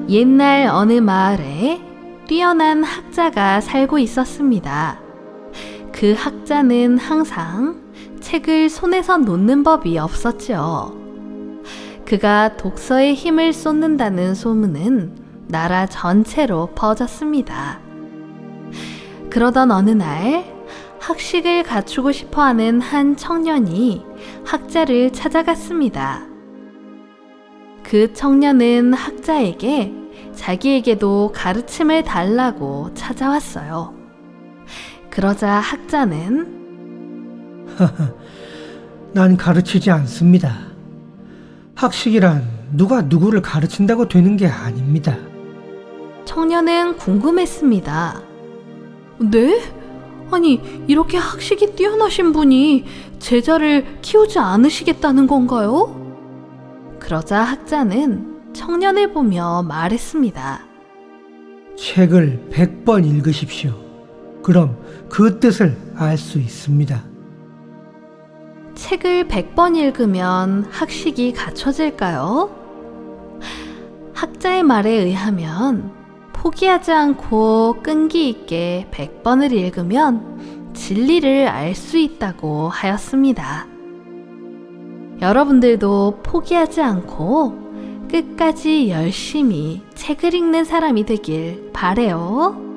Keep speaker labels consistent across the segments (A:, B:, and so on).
A: 옛날 어느 마을에 뛰어난 학자가 살고 있었습니다. 그 학자는 항상 책을 손에서 놓는 법이 없었죠. 그가 독서에 힘을 쏟는다는 소문은 나라 전체로 퍼졌습니다. 그러던 어느 날 학식을 갖추고 싶어하는 한 청년이 학자를 찾아갔습니다. 그 청년은 학자에게 자기에게도 가르침을 달라고 찾아왔어요. 그러자 학자는
B: 난 가르치지 않습니다. 학식이란 누가 누구를 가르친다고 되는 게 아닙니다.
A: 청년은 궁금했습니다. 네? 아니, 이렇게 학식이 뛰어나신 분이 제자를 키우지 않으시겠다는 건가요? 그러자 학자는 청년을 보며 말했습니다.
B: 책을 100번 읽으십시오. 그럼 그 뜻을 알 수 있습니다.
A: 책을 100번 읽으면 학식이 갖춰질까요? 학자의 말에 의하면 포기하지 않고 끈기 있게 100번을 읽으면 진리를 알 수 있다고 하였습니다. 여러분들도 포기하지 않고 끝까지 열심히 책을 읽는 사람이 되길 바래요.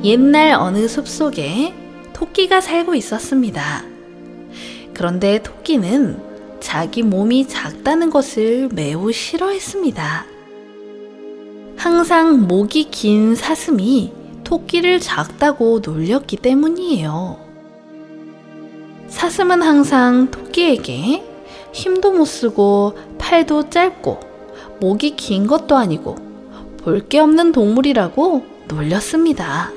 A: 옛날 어느 숲속에 토끼가 살고 있었습니다. 그런데 토끼는 자기 몸이 작다는 것을 매우 싫어했습니다. 항상 목이 긴 사슴이 토끼를 작다고 놀렸기 때문이에요. 사슴은 항상 토끼에게 힘도 못 쓰고 팔도 짧고 목이 긴 것도 아니고 볼 게 없는 동물이라고 놀렸습니다.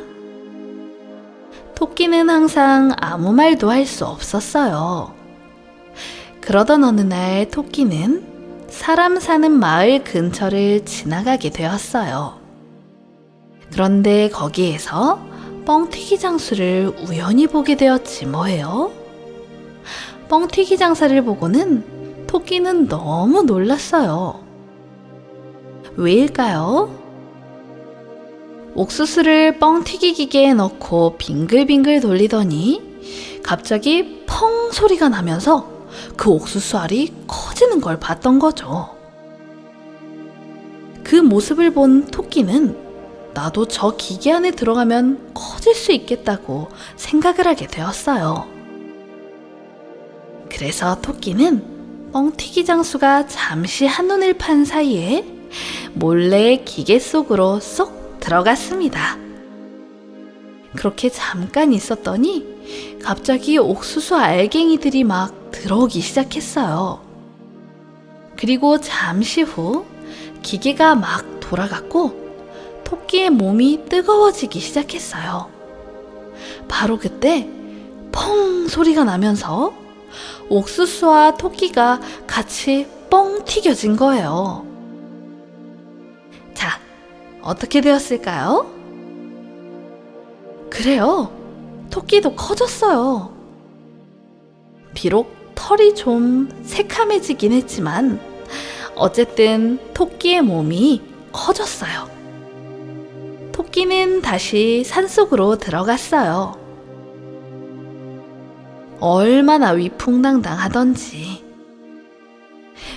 A: 토끼는 항상 아무 말도 할 수 없었어요. 그러던 어느 날 토끼는 사람 사는 마을 근처를 지나가게 되었어요. 그런데 거기에서 뻥튀기 장수를 우연히 보게 되었지 뭐예요? 뻥튀기 장사를 보고는 토끼는 너무 놀랐어요. 왜일까요? 옥수수를 뻥튀기 기계에 넣고 빙글빙글 돌리더니 갑자기 펑 소리가 나면서 그 옥수수 알이 커지는 걸 봤던 거죠. 그 모습을 본 토끼는 나도 저 기계 안에 들어가면 커질 수 있겠다고 생각을 하게 되었어요. 그래서 토끼는 뻥튀기 장수가 잠시 한눈을 판 사이에 몰래 기계 속으로 쏙 들어갔습니다. 그렇게 잠깐 있었더니 갑자기 옥수수 알갱이들이 막 들어오기 시작했어요. 그리고 잠시 후 기계가 막 돌아갔고 토끼의 몸이 뜨거워지기 시작했어요. 바로 그때 펑 소리가 나면서 옥수수와 토끼가 같이 뻥 튀겨진 거예요. 자, 어떻게 되었을까요? 그래요. 토끼도 커졌어요. 비록 털이 좀 새카매지긴 했지만 어쨌든 토끼의 몸이 커졌어요. 토끼는 다시 산속으로 들어갔어요. 얼마나 위풍당당하던지.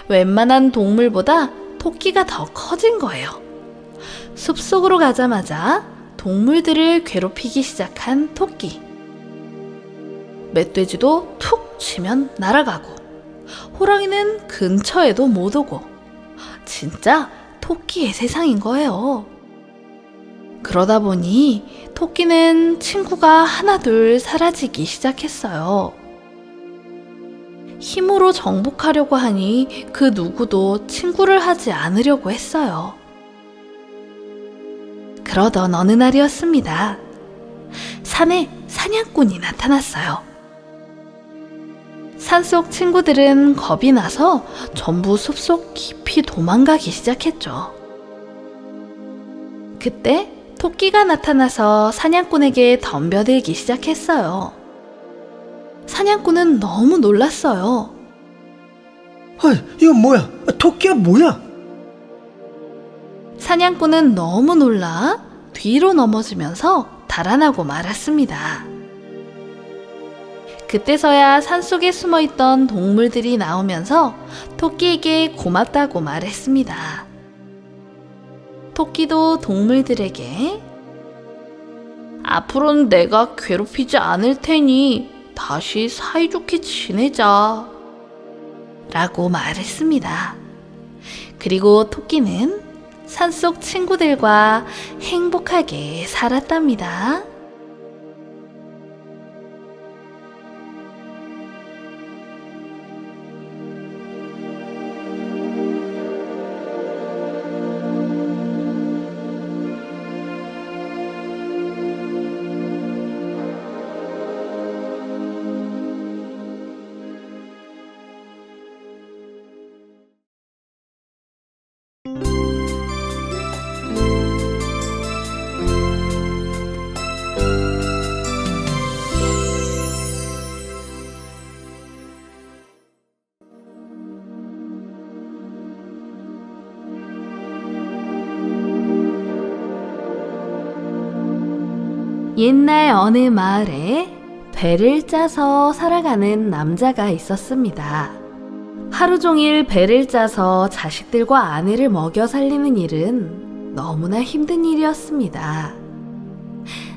A: 웬만한 동물보다 토끼가 더 커진 거예요. 숲속으로 가자마자 동물들을 괴롭히기 시작한 토끼. 멧돼지도 툭 치면 날아가고 호랑이는 근처에도 못 오고 진짜 토끼의 세상인 거예요. 그러다 보니 토끼는 친구가 하나둘 사라지기 시작했어요. 힘으로 정복하려고 하니 그 누구도 친구를 하지 않으려고 했어요. 그러던 어느 날이었습니다. 산에 사냥꾼이 나타났어요. 산속 친구들은 겁이 나서 전부 숲속 깊이 도망가기 시작했죠. 그때 토끼가 나타나서 사냥꾼에게 덤벼들기 시작했어요. 사냥꾼은 너무 놀랐어요.
B: 이거 뭐야? 토끼야 뭐야?
A: 사냥꾼은 너무 놀라 뒤로 넘어지면서 달아나고 말았습니다. 그때서야 산속에 숨어있던 동물들이 나오면서 토끼에게 고맙다고 말했습니다. 토끼도 동물들에게 앞으로는 내가 괴롭히지 않을 테니 다시 사이좋게 지내자 라고 말했습니다. 그리고 토끼는 산속 친구들과 행복하게 살았답니다. 옛날 어느 마을에 배를 짜서 살아가는 남자가 있었습니다. 하루 종일 배를 짜서 자식들과 아내를 먹여 살리는 일은 너무나 힘든 일이었습니다.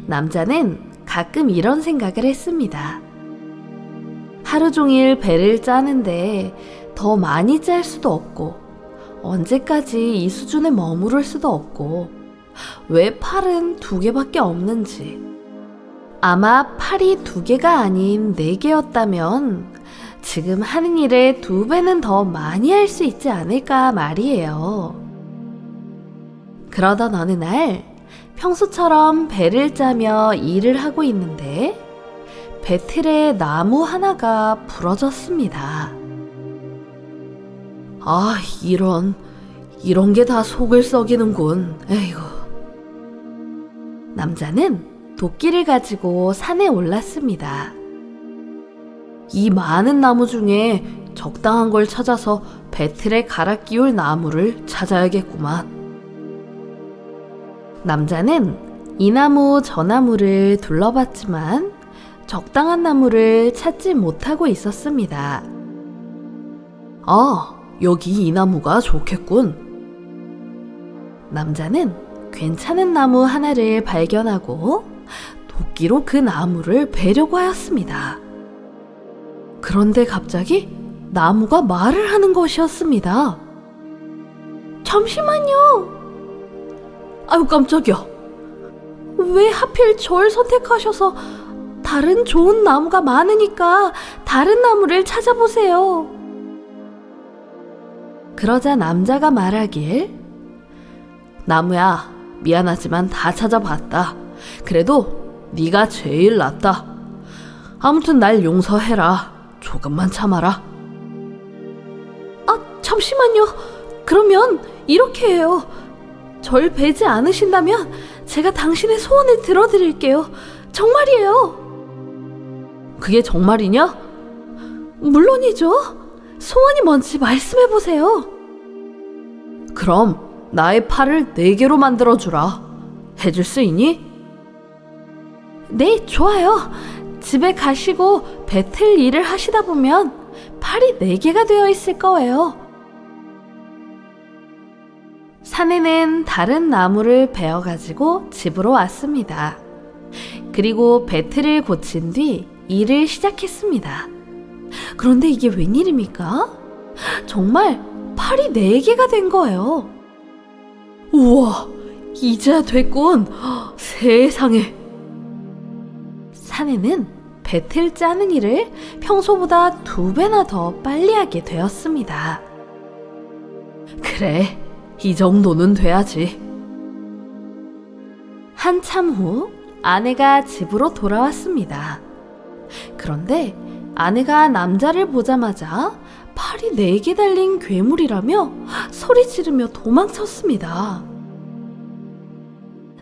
A: 남자는 가끔 이런 생각을 했습니다. 하루 종일 배를 짜는데 더 많이 짤 수도 없고 언제까지 이 수준에 머무를 수도 없고 왜 팔은 2개밖에 없는지. 아마 팔이 2개가 아닌 4개였다면 지금 하는 일에 2배는 더 많이 할 수 있지 않을까 말이에요. 그러던 어느 날 평소처럼 배를 짜며 일을 하고 있는데 배틀에 나무 하나가 부러졌습니다. 아, 이런 게 다 속을 썩이는군. 에이구. 남자는 도끼를 가지고 산에 올랐습니다. 이 많은 나무 중에 적당한 걸 찾아서 배틀에 갈아 끼울 나무를 찾아야겠구만. 남자는 이 나무 저 나무를 둘러봤지만 적당한 나무를 찾지 못하고 있었습니다. 아, 여기 이 나무가 좋겠군. 남자는 괜찮은 나무 하나를 발견하고 도끼로 그 나무를 베려고 하였습니다. 그런데 갑자기 나무가 말을 하는 것이었습니다. 잠시만요. 아유, 깜짝이야. 왜 하필 절 선택하셔서 다른 좋은 나무가 많으니까 다른 나무를 찾아보세요. 그러자 남자가 말하길, 나무야, 미안하지만 다 찾아봤다. 그래도 네가 제일 낫다. 아무튼 날 용서해라. 조금만 참아라. 아, 잠시만요. 그러면 이렇게 해요. 절 베지 않으신다면 제가 당신의 소원을 들어드릴게요. 정말이에요. 그게 정말이냐? 물론이죠. 소원이 뭔지 말씀해보세요. 그럼 나의 팔을 4개로 만들어주라. 해줄 수 있니? 네, 좋아요. 집에 가시고 배틀 일을 하시다 보면 팔이 4개가 되어 있을 거예요. 사내는 다른 나무를 베어가지고 집으로 왔습니다. 그리고 배틀을 고친 뒤 일을 시작했습니다. 그런데 이게 웬일입니까? 정말 팔이 4개가 된 거예요. 우와, 이제야 됐군. 세상에. 사내는 배틀 짜는 일을 평소보다 2배나 더 빨리 하게 되었습니다. 그래, 이 정도는 돼야지. 한참 후 아내가 집으로 돌아왔습니다. 그런데 아내가 남자를 보자마자 팔이 4개 달린 괴물이라며 소리 지르며 도망쳤습니다.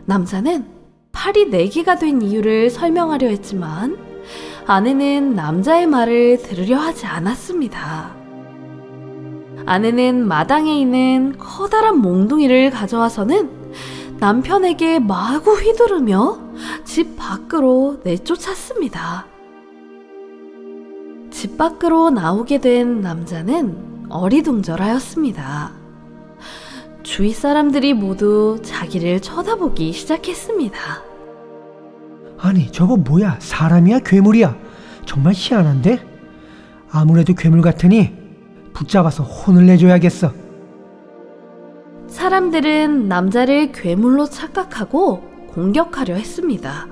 A: 남자는 팔이 4개가 된 이유를 설명하려 했지만 아내는 남자의 말을 들으려 하지 않았습니다. 아내는 마당에 있는 커다란 몽둥이를 가져와서는 남편에게 마구 휘두르며 집 밖으로 내쫓았습니다. 집 밖으로 나오게 된 남자는 어리둥절하였습니다. 주위 사람들이 모두 자기를 쳐다보기 시작했습니다.
B: 아니, 저거 뭐야? 사람이야? 괴물이야? 정말 희한한데? 아무래도 괴물 같으니 붙잡아서 혼을 내줘야겠어.
A: 사람들은 남자를 괴물로 착각하고 공격하려 했습니다.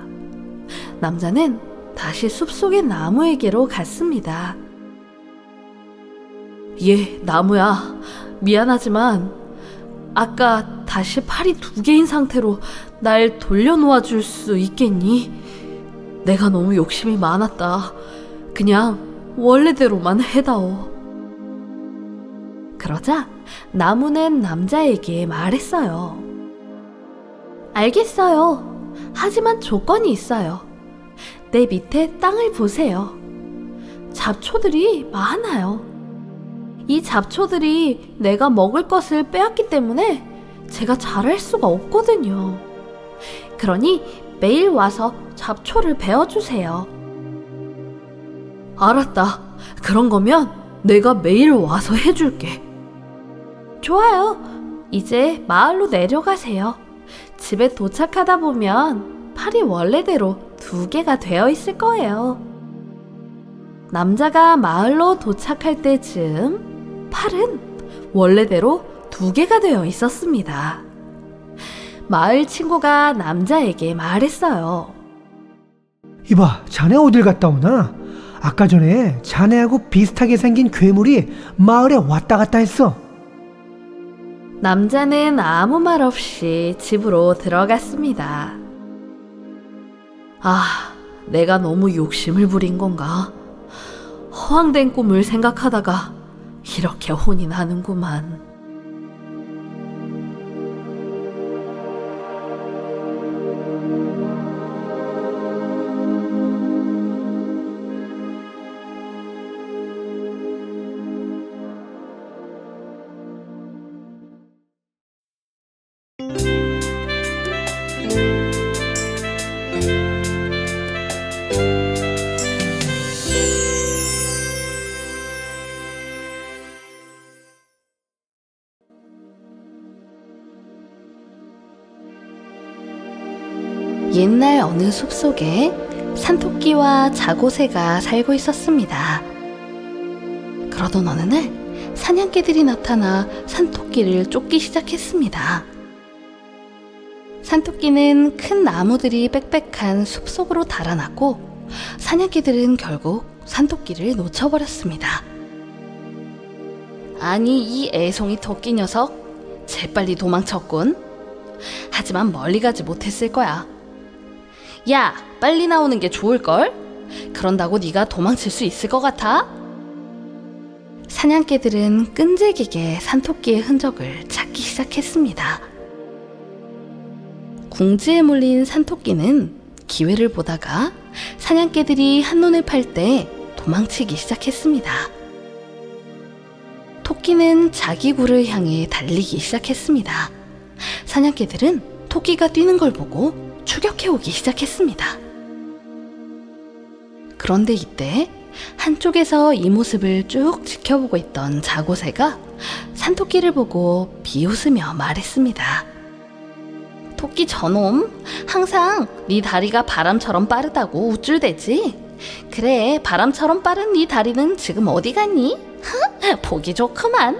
A: 남자는 다시 숲속의 나무에게로 갔습니다. 나무야. 미안하지만 아까 다시 팔이 2개인 상태로 날 돌려놓아 줄 수 있겠니? 내가 너무 욕심이 많았다. 그냥 원래대로만 해다오. 그러자 나무는 남자에게 말했어요. 알겠어요. 하지만 조건이 있어요. 내 밑에 땅을 보세요. 잡초들이 많아요. 이 잡초들이 내가 먹을 것을 빼앗기 때문에 제가 자랄 수가 없거든요. 그러니 매일 와서 잡초를 베어주세요. 알았다. 그런 거면 내가 매일 와서 해줄게. 좋아요. 이제 마을로 내려가세요. 집에 도착하다 보면 팔이 원래대로 2개가 되어 있을 거예요. 남자가 마을로 도착할 때쯤 팔은 원래대로 2개가 되어 있었습니다. 마을 친구가 남자에게 말했어요.
B: 이봐, 자네 어딜 갔다 오나? 아까 전에 자네하고 비슷하게 생긴 괴물이 마을에 왔다 갔다 했어.
A: 남자는 아무 말 없이 집으로 들어갔습니다. 내가 너무 욕심을 부린 건가? 허황된 꿈을 생각하다가 이렇게 혼이 나는구만. 옛날 어느 숲속에 산토끼와 자고새가 살고 있었습니다. 그러던 어느 날 사냥개들이 나타나 산토끼를 쫓기 시작했습니다. 산토끼는 큰 나무들이 빽빽한 숲속으로 달아났고 사냥개들은 결국 산토끼를 놓쳐버렸습니다. 아니, 이 애송이 토끼 녀석 재빨리 도망쳤군. 하지만 멀리 가지 못했을 거야. 야, 빨리 나오는 게 좋을걸? 그런다고 네가 도망칠 수 있을 것 같아? 사냥개들은 끈질기게 산토끼의 흔적을 찾기 시작했습니다. 궁지에 몰린 산토끼는 기회를 보다가 사냥개들이 한눈에 팔 때 도망치기 시작했습니다. 토끼는 자기 굴을 향해 달리기 시작했습니다. 사냥개들은 토끼가 뛰는 걸 보고 추격해오기 시작했습니다. 그런데 이때 한쪽에서 이 모습을 쭉 지켜보고 있던 자고새가 산토끼를 보고 비웃으며 말했습니다. 토끼 저놈, 항상 네 다리가 바람처럼 빠르다고 우쭐대지? 그래, 바람처럼 빠른 네 다리는 지금 어디 갔니? 보기 좋구만.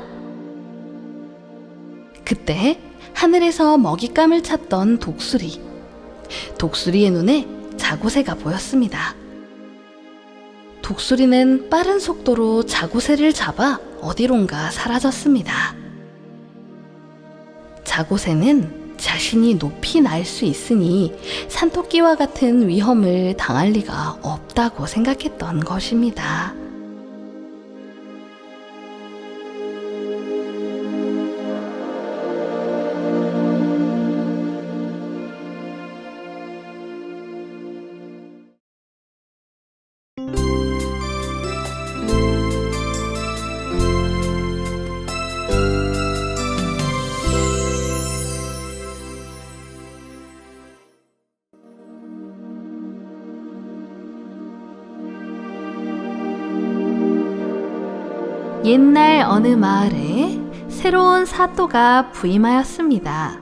A: 그때 하늘에서 먹잇감을 찾던 독수리. 독수리의 눈에 자고새가 보였습니다. 독수리는 빠른 속도로 자고새를 잡아 어디론가 사라졌습니다. 자고새는 자신이 높이 날 수 있으니 산토끼와 같은 위험을 당할 리가 없다고 생각했던 것입니다. 옛날 어느 마을에 새로운 사또가 부임하였습니다.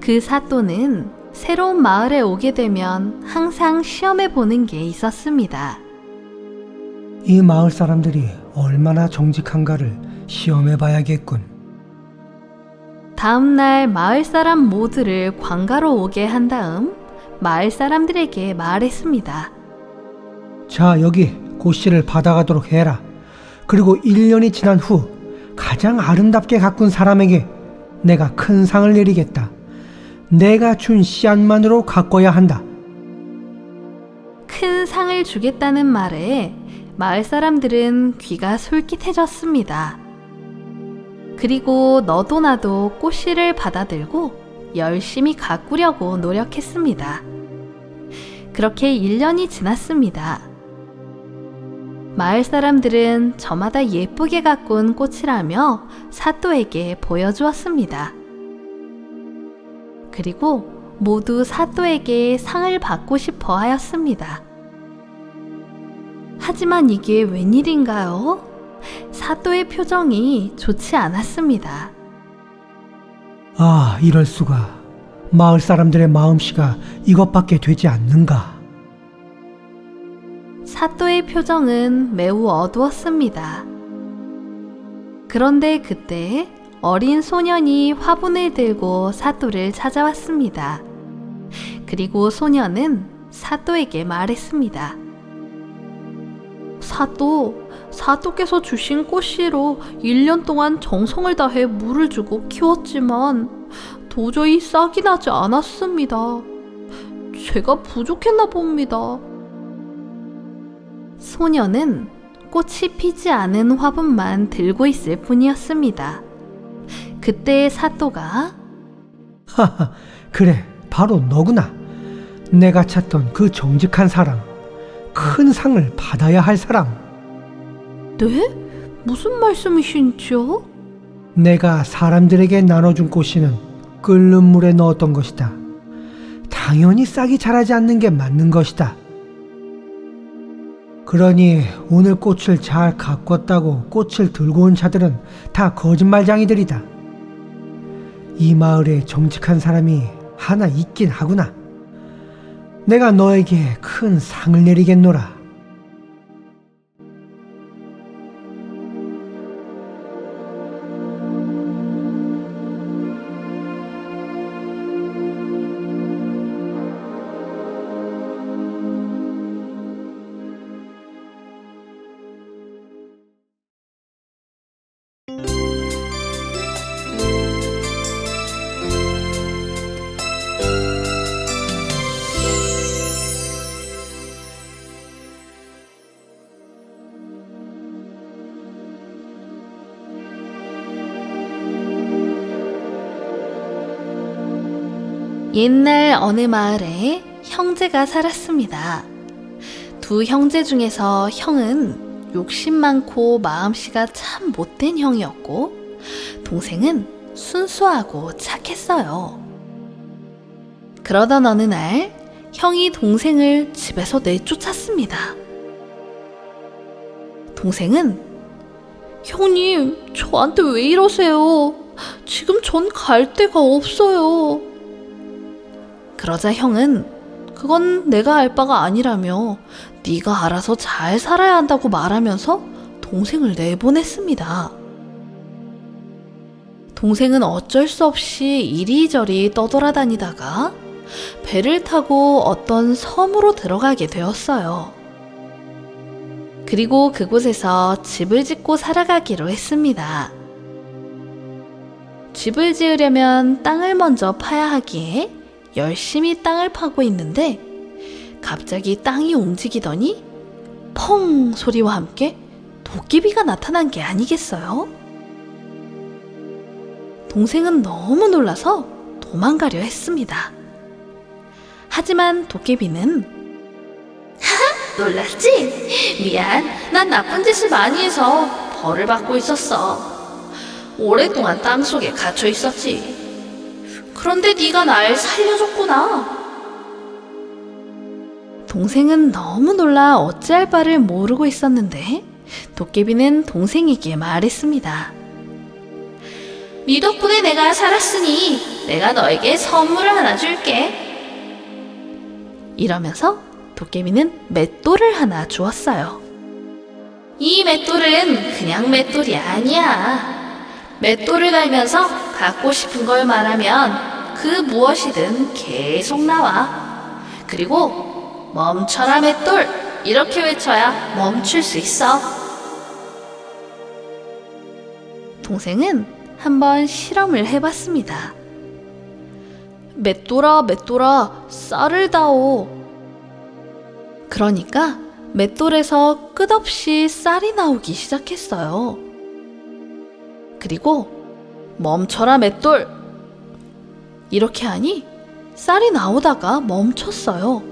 A: 그 사또는 새로운 마을에 오게 되면 항상 시험해 보는 게 있었습니다.
B: 이 마을 사람들이 얼마나 정직한가를 시험해 봐야겠군.
A: 다음날 마을 사람 모두를 관가로 오게 한 다음 마을 사람들에게 말했습니다.
B: 자, 여기 고씨를 받아가도록 해라. 그리고 1년이 지난 후 가장 아름답게 가꾼 사람에게 내가 큰 상을 내리겠다. 내가 준 씨앗만으로 가꿔야 한다.
A: 큰 상을 주겠다는 말에 마을 사람들은 귀가 솔깃해졌습니다. 그리고 너도 나도 꽃씨를 받아들고 열심히 가꾸려고 노력했습니다. 그렇게 1년이 지났습니다. 마을 사람들은 저마다 예쁘게 가꾼 꽃이라며 사또에게 보여주었습니다. 그리고 모두 사또에게 상을 받고 싶어 하였습니다. 하지만 이게 웬일인가요? 사또의 표정이 좋지 않았습니다.
B: 아, 이럴 수가. 마을 사람들의 마음씨가 이것밖에 되지 않는가.
A: 사또의 표정은 매우 어두웠습니다. 그런데 그때 어린 소년이 화분을 들고 사또를 찾아왔습니다. 그리고 소년은 사또에게 말했습니다. 사또께서 주신 꽃씨로 1년 동안 정성을 다해 물을 주고 키웠지만 도저히 싹이 나지 않았습니다. 제가 부족했나 봅니다. 소년은 꽃이 피지 않은 화분만 들고 있을 뿐이었습니다. 그때 사또가
B: 하하, 그래, 바로 너구나. 내가 찾던 그 정직한 사람, 큰 상을 받아야 할 사람.
A: 네? 무슨 말씀이신지요?
B: 내가 사람들에게 나눠준 꽃씨는 끓는 물에 넣었던 것이다. 당연히 싹이 자라지 않는 게 맞는 것이다. 그러니 오늘 꽃을 잘 가꿨다고 꽃을 들고 온 자들은 다 거짓말쟁이들이다. 이 마을에 정직한 사람이 하나 있긴 하구나. 내가 너에게 큰 상을 내리겠노라.
A: 옛날 어느 마을에 형제가 살았습니다. 두 형제 중에서 형은 욕심 많고 마음씨가 참 못된 형이었고, 동생은 순수하고 착했어요. 그러던 어느 날 형이 동생을 집에서 내쫓았습니다. 동생은 형님, 저한테 왜 이러세요? 지금 전 갈 데가 없어요. 그러자 형은 그건 내가 알 바가 아니라며 네가 알아서 잘 살아야 한다고 말하면서 동생을 내보냈습니다. 동생은 어쩔 수 없이 이리저리 떠돌아다니다가 배를 타고 어떤 섬으로 들어가게 되었어요. 그리고 그곳에서 집을 짓고 살아가기로 했습니다. 집을 지으려면 땅을 먼저 파야 하기에 열심히 땅을 파고 있는데 갑자기 땅이 움직이더니 펑 소리와 함께 도깨비가 나타난 게 아니겠어요? 동생은 너무 놀라서 도망가려 했습니다. 하지만 도깨비는 놀랐지? 미안, 난 나쁜 짓을 많이 해서 벌을 받고 있었어. 오랫동안 땅속에 갇혀 있었지. 그런데 네가 날 살려줬구나. 동생은 너무 놀라 어찌할 바를 모르고 있었는데 도깨비는 동생에게 말했습니다. 네 덕분에 내가 살았으니 내가 너에게 선물을 하나 줄게. 이러면서 도깨비는 맷돌을 하나 주었어요. 이 맷돌은 그냥 맷돌이 아니야. 맷돌을 갈면서 갖고 싶은 걸 말하면 그 무엇이든 계속 나와. 그리고 멈춰라 맷돌! 이렇게 외쳐야 멈출 수 있어. 동생은 한번 실험을 해봤습니다. 맷돌아, 맷돌아, 쌀을 다오. 그러니까 맷돌에서 끝없이 쌀이 나오기 시작했어요. 그리고 멈춰라 맷돌! 이렇게 하니 쌀이 나오다가 멈췄어요.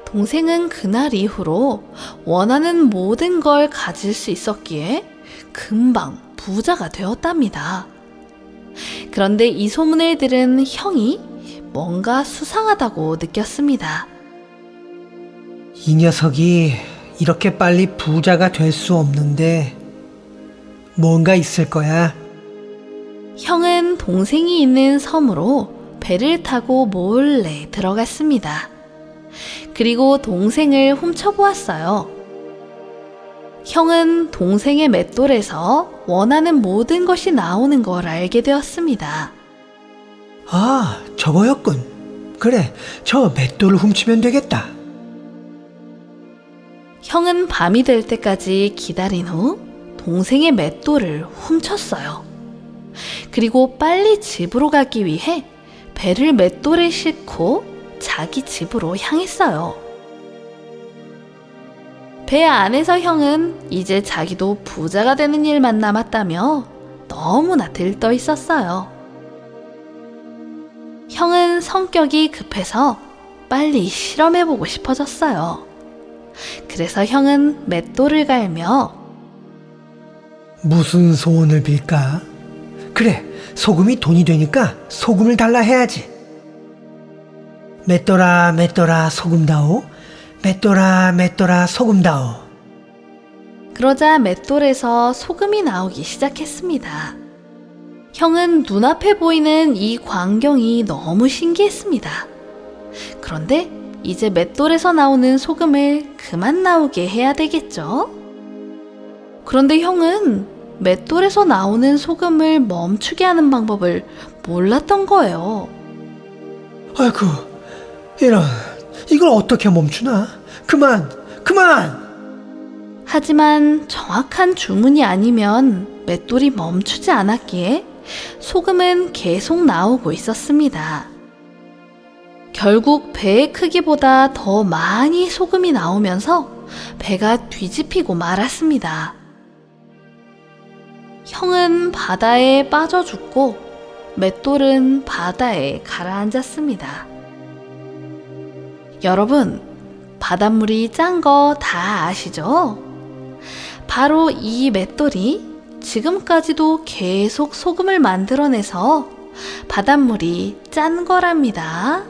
A: 동생은 그날 이후로 원하는 모든 걸 가질 수 있었기에 금방 부자가 되었답니다. 그런데 이 소문을 들은 형이 뭔가 수상하다고 느꼈습니다.
B: 이 녀석이 이렇게 빨리 부자가 될 수 없는데 뭔가 있을 거야.
A: 형은 동생이 있는 섬으로 배를 타고 몰래 들어갔습니다. 그리고 동생을 훔쳐보았어요. 형은 동생의 맷돌에서 원하는 모든 것이 나오는 걸 알게 되었습니다.
B: 아, 저거였군. 그래, 저 맷돌을 훔치면 되겠다.
A: 형은 밤이 될 때까지 기다린 후 동생의 맷돌을 훔쳤어요. 그리고 빨리 집으로 가기 위해 배를 맷돌에 싣고 자기 집으로 향했어요. 배 안에서 형은 이제 자기도 부자가 되는 일만 남았다며 너무나 들떠 있었어요. 형은 성격이 급해서 빨리 실험해보고 싶어졌어요. 그래서 형은 맷돌을 갈며
B: 무슨 소원을 빌까? 그래, 소금이 돈이 되니까 소금을 달라 해야지. 맷돌아, 맷돌아, 소금다오. 맷돌아, 맷돌아, 소금다오.
A: 그러자 맷돌에서 소금이 나오기 시작했습니다. 형은 눈앞에 보이는 이 광경이 너무 신기했습니다. 그런데 이제 맷돌에서 나오는 소금을 그만 나오게 해야 되겠죠? 그런데 형은 맷돌에서 나오는 소금을 멈추게 하는 방법을 몰랐던 거예요.
B: 아이고, 이걸 어떻게 멈추나? 그만!
A: 하지만 정확한 주문이 아니면 맷돌이 멈추지 않았기에 소금은 계속 나오고 있었습니다. 결국 배의 크기보다 더 많이 소금이 나오면서 배가 뒤집히고 말았습니다. 형은 바다에 빠져 죽고 맷돌은 바다에 가라앉았습니다. 여러분, 바닷물이 짠 거 다 아시죠? 바로 이 맷돌이 지금까지도 계속 소금을 만들어내서 바닷물이 짠 거랍니다.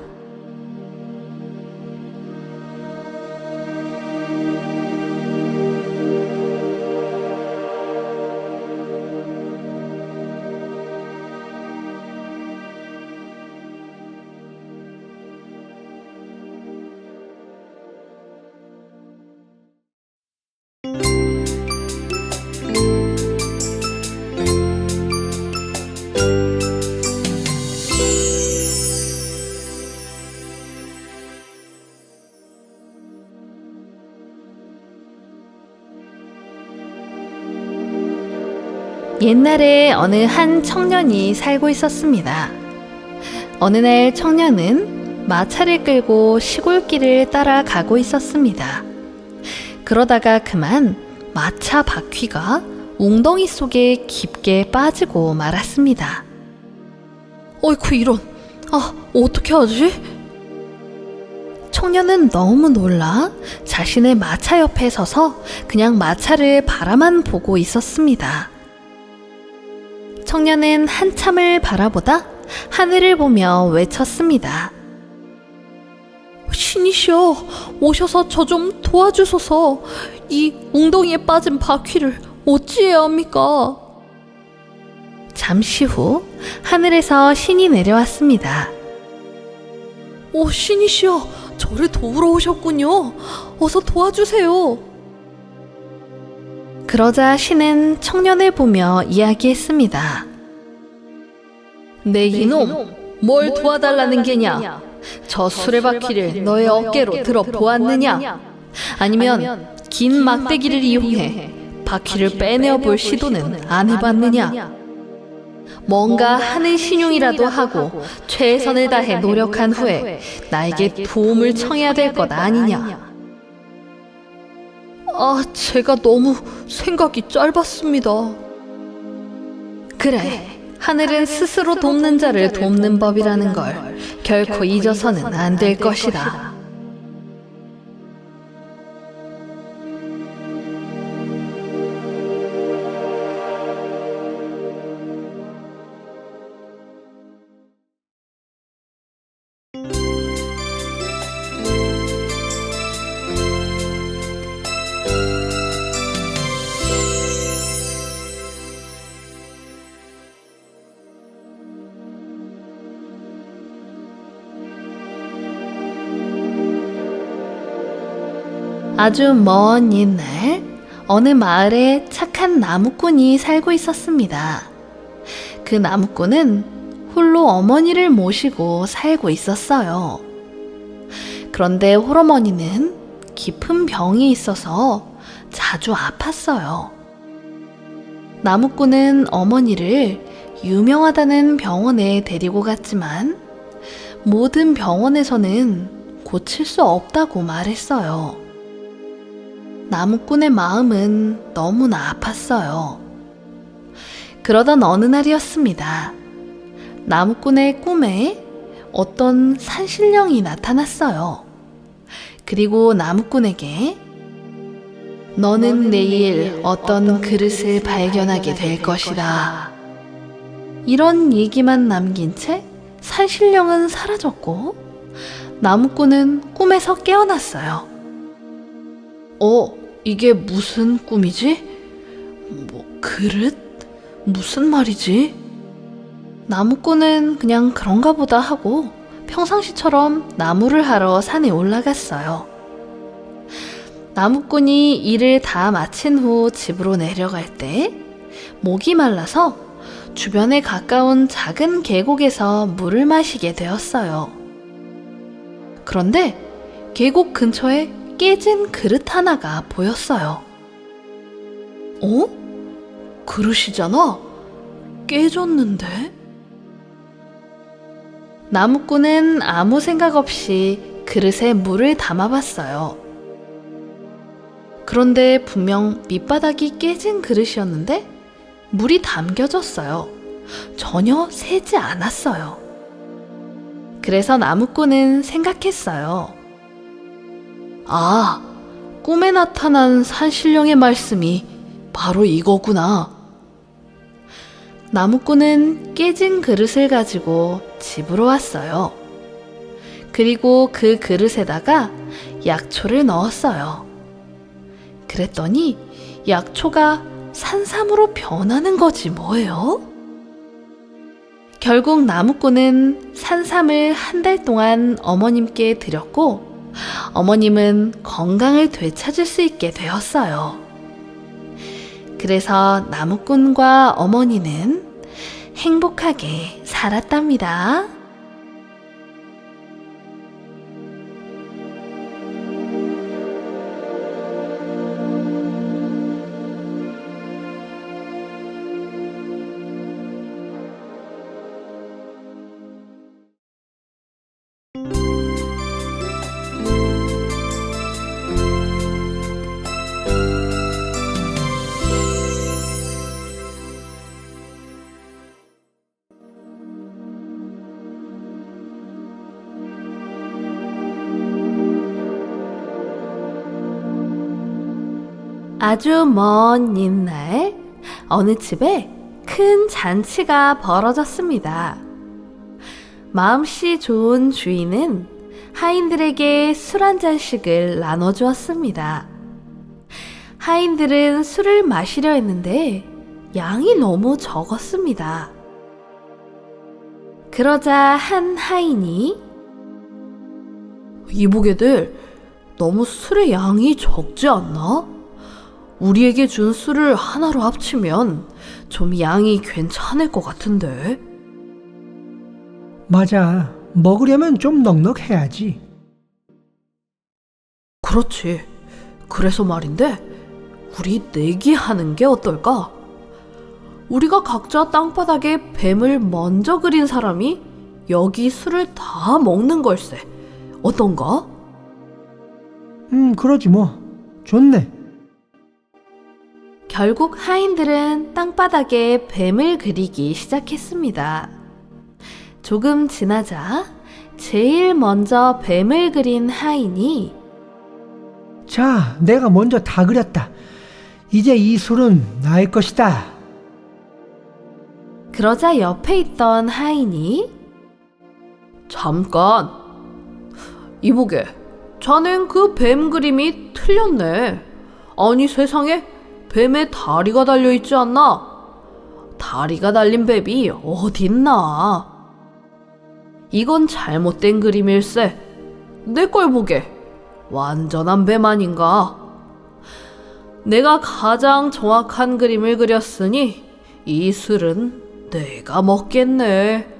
A: 옛날에 어느 한 청년이 살고 있었습니다. 어느 날 청년은 마차를 끌고 시골길을 따라가고 있었습니다. 그러다가 그만 마차 바퀴가 웅덩이 속에 깊게 빠지고 말았습니다. 어이쿠 이런, 어떻게 하지? 청년은 너무 놀라 자신의 마차 옆에 서서 그냥 마차를 바라만 보고 있었습니다. 청년은 한참을 바라보다 하늘을 보며 외쳤습니다. 신이시여, 오셔서 저 좀 도와주소서. 이 웅덩이에 빠진 바퀴를 어찌해야 합니까? 잠시 후 하늘에서 신이 내려왔습니다. 신이시여, 저를 도우러 오셨군요. 어서 도와주세요. 그러자 신은 청년을 보며 이야기했습니다. 네 이놈, 뭘 도와달라는 게냐? 저 수레바퀴를 너의 어깨로 들어 보았느냐? 아니면 긴 막대기를 이용해 바퀴를 빼내어 볼 시도는 안 해봤느냐? 뭔가 하는 신용이라도 하고 최선을 다해 노력한 후에 나에게 도움을 청해야 될 것 아니냐? 제가 너무 생각이 짧았습니다. 그래, 하늘은 스스로 돕는 자를 돕는 법이라는 걸 결코 잊어서는 안 될 것이다. 아주 먼 옛날 어느 마을에 착한 나무꾼이 살고 있었습니다. 그 나무꾼은 홀로 어머니를 모시고 살고 있었어요. 그런데 홀어머니는 깊은 병이 있어서 자주 아팠어요. 나무꾼은 어머니를 유명하다는 병원에 데리고 갔지만 모든 병원에서는 고칠 수 없다고 말했어요. 나무꾼의 마음은 너무나 아팠어요. 그러던 어느 날이었습니다. 나무꾼의 꿈에 어떤 산신령이 나타났어요. 그리고 나무꾼에게 너는 내일 어떤 그릇을 발견하게 될 것이다. 이런 얘기만 남긴 채 산신령은 사라졌고 나무꾼은 꿈에서 깨어났어요. 이게 무슨 꿈이지? 그릇? 무슨 말이지? 나무꾼은 그냥 그런가 보다 하고 평상시처럼 나무를 하러 산에 올라갔어요. 나무꾼이 일을 다 마친 후 집으로 내려갈 때 목이 말라서 주변에 가까운 작은 계곡에서 물을 마시게 되었어요. 그런데 계곡 근처에 깨진 그릇 하나가 보였어요. 그릇이잖아? 깨졌는데? 나무꾼은 아무 생각 없이 그릇에 물을 담아봤어요. 그런데 분명 밑바닥이 깨진 그릇이었는데 물이 담겨졌어요. 전혀 새지 않았어요. 그래서 나무꾼은 생각했어요. 꿈에 나타난 산신령의 말씀이 바로 이거구나. 나무꾼은 깨진 그릇을 가지고 집으로 왔어요. 그리고 그 그릇에다가 약초를 넣었어요. 그랬더니 약초가 산삼으로 변하는 거지 뭐예요? 결국 나무꾼은 산삼을 한 달 동안 어머님께 드렸고 어머님은 건강을 되찾을 수 있게 되었어요. 그래서 나무꾼과 어머니는 행복하게 살았답니다. 아주 먼 옛날 어느 집에 큰 잔치가 벌어졌습니다. 마음씨 좋은 주인은 하인들에게 술 한 잔씩을 나눠주었습니다. 하인들은 술을 마시려 했는데 양이 너무 적었습니다. 그러자 한 하인이 이보게들 너무 술의 양이 적지 않나? 우리에게 준 술을 하나로 합치면 좀 양이 괜찮을 것 같은데.
B: 맞아. 먹으려면 좀 넉넉해야지.
A: 그렇지. 그래서 말인데 우리 내기하는 게 어떨까? 우리가 각자 땅바닥에 뱀을 먼저 그린 사람이 여기 술을 다 먹는 걸세. 어떤가?
B: 그러지 뭐. 좋네.
A: 결국 하인들은 땅바닥에 뱀을 그리기 시작했습니다. 조금 지나자 제일 먼저 뱀을 그린 하인이
B: 자, 내가 먼저 다 그렸다. 이제 이 술은 나의 것이다.
A: 그러자 옆에 있던 하인이 잠깐, 이보게, 자넨 그 뱀 그림이 틀렸네. 아니 세상에 뱀에 다리가 달려있지 않나? 다리가 달린 뱀이 어딨나? 이건 잘못된 그림일세. 내 걸 보게. 완전한 뱀 아닌가? 내가 가장 정확한 그림을 그렸으니 이 술은 내가 먹겠네.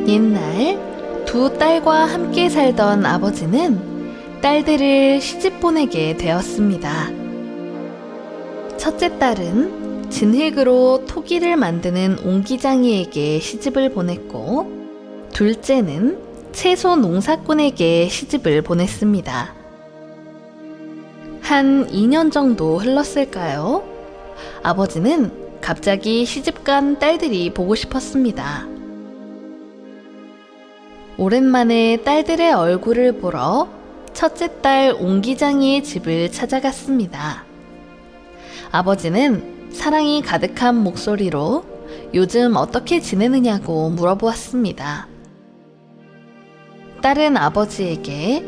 A: 옛날 두 딸과 함께 살던 아버지는 딸들을 시집 보내게 되었습니다. 첫째 딸은 진흙으로 토기를 만드는 옹기장이에게 시집을 보냈고, 둘째는 채소 농사꾼에게 시집을 보냈습니다. 한 2년 정도 흘렀을까요? 아버지는 갑자기 시집간 딸들이 보고 싶었습니다. 오랜만에 딸들의 얼굴을 보러 첫째 딸 옹기장이의 집을 찾아갔습니다. 아버지는 사랑이 가득한 목소리로 요즘 어떻게 지내느냐고 물어보았습니다. 딸은 아버지에게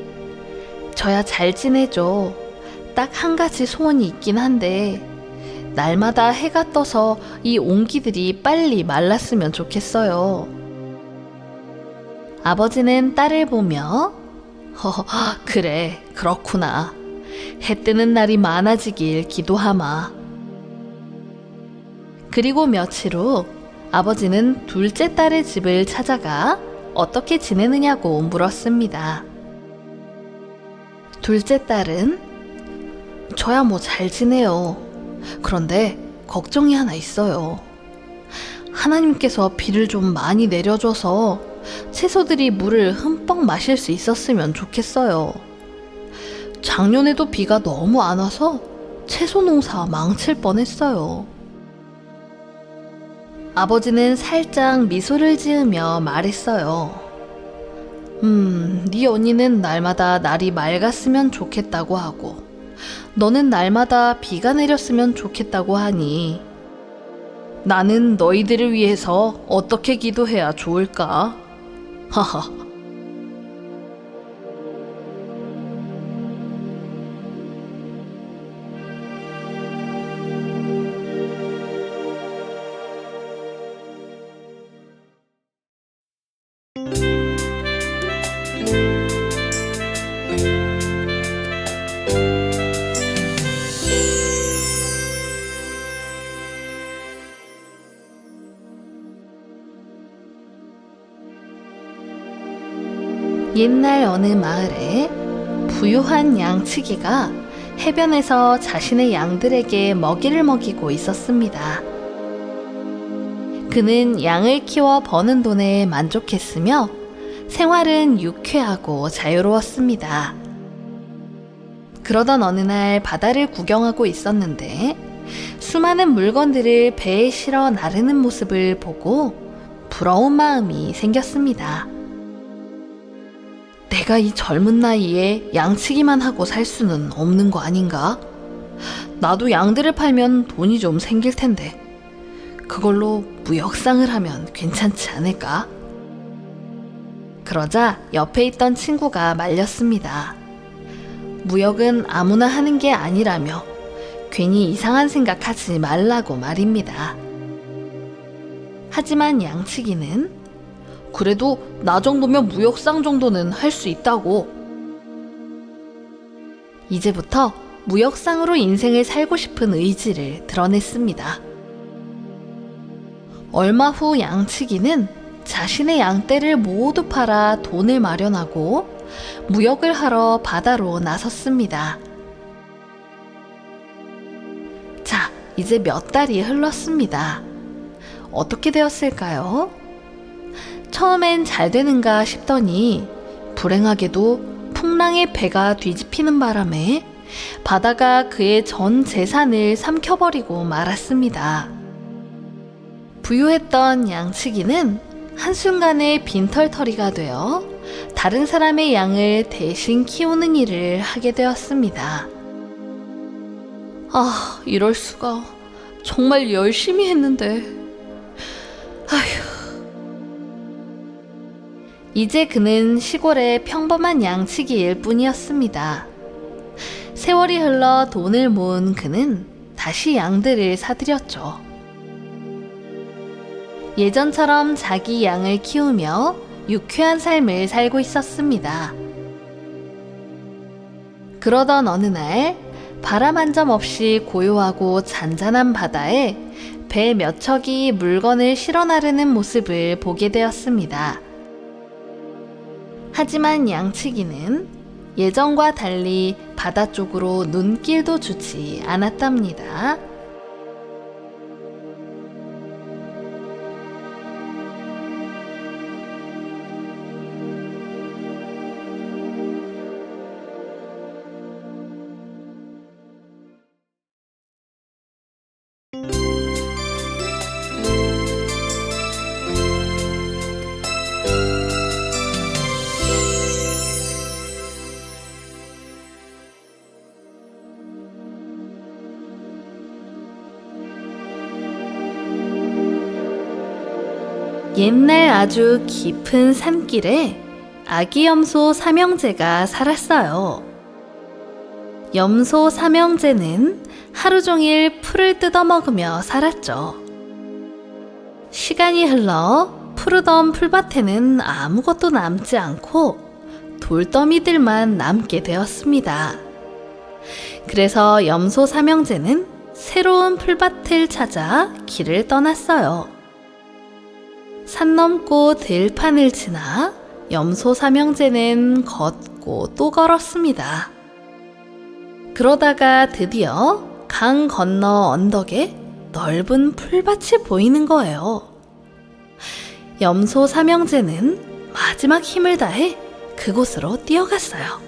A: 저야 잘 지내죠. 딱 한 가지 소원이 있긴 한데 날마다 해가 떠서 이 옹기들이 빨리 말랐으면 좋겠어요. 아버지는 딸을 보며 그래, 그렇구나. 해 뜨는 날이 많아지길 기도하마. 그리고 며칠 후 아버지는 둘째 딸의 집을 찾아가 어떻게 지내느냐고 물었습니다. 둘째 딸은 저야 뭐 잘 지내요. 그런데 걱정이 하나 있어요. 하나님께서 비를 좀 많이 내려줘서 채소들이 물을 흠뻑 마실 수 있었으면 좋겠어요. 작년에도 비가 너무 안 와서 채소 농사 망칠 뻔했어요. 아버지는 살짝 미소를 지으며 말했어요. 네 언니는 날마다 날이 맑았으면 좋겠다고 하고 너는 날마다 비가 내렸으면 좋겠다고 하니 나는 너희들을 위해서 어떻게 기도해야 좋을까? 하하. 옛날 어느 마을에 부유한 양치기가 해변에서 자신의 양들에게 먹이를 먹이고 있었습니다. 그는 양을 키워 버는 돈에 만족했으며 생활은 유쾌하고 자유로웠습니다. 그러던 어느 날 바다를 구경하고 있었는데 수많은 물건들을 배에 실어 나르는 모습을 보고 부러운 마음이 생겼습니다. 내가 이 젊은 나이에 양치기만 하고 살 수는 없는 거 아닌가? 나도 양들을 팔면 돈이 좀 생길 텐데 그걸로 무역상을 하면 괜찮지 않을까? 그러자 옆에 있던 친구가 말렸습니다. 무역은 아무나 하는 게 아니라며 괜히 이상한 생각하지 말라고 말입니다. 하지만 양치기는 그래도 나 정도면 무역상 정도는 할 수 있다고. 이제부터 무역상으로 인생을 살고 싶은 의지를 드러냈습니다. 얼마 후 양치기는 자신의 양떼를 모두 팔아 돈을 마련하고 무역을 하러 바다로 나섰습니다. 자, 이제 몇 달이 흘렀습니다. 어떻게 되었을까요? 처음엔 잘 되는가 싶더니 불행하게도 풍랑의 배가 뒤집히는 바람에 바다가 그의 전 재산을 삼켜버리고 말았습니다. 부유했던 양치기는 한순간에 빈털터리가 되어 다른 사람의 양을 대신 키우는 일을 하게 되었습니다. 아, 이럴 수가. 정말 열심히 했는데. 아휴. 이제 그는 시골의 평범한 양치기일 뿐이었습니다. 세월이 흘러 돈을 모은 그는 다시 양들을 사들였죠. 예전처럼 자기 양을 키우며 유쾌한 삶을 살고 있었습니다. 그러던 어느 날 바람 한 점 없이 고요하고 잔잔한 바다에 배 몇 척이 물건을 실어 나르는 모습을 보게 되었습니다. 하지만 양치기는 예전과 달리 바다 쪽으로 눈길도 주지 않았답니다. 옛날 아주 깊은 산길에 아기 염소 삼형제가 살았어요. 염소 삼형제는 하루 종일 풀을 뜯어먹으며 살았죠. 시간이 흘러 푸르던 풀밭에는 아무것도 남지 않고 돌더미들만 남게 되었습니다. 그래서 염소 삼형제는 새로운 풀밭을 찾아 길을 떠났어요. 산 넘고 들판을 지나 염소 삼형제는 걷고 또 걸었습니다. 그러다가 드디어 강 건너 언덕에 넓은 풀밭이 보이는 거예요. 염소 삼형제는 마지막 힘을 다해 그곳으로 뛰어갔어요.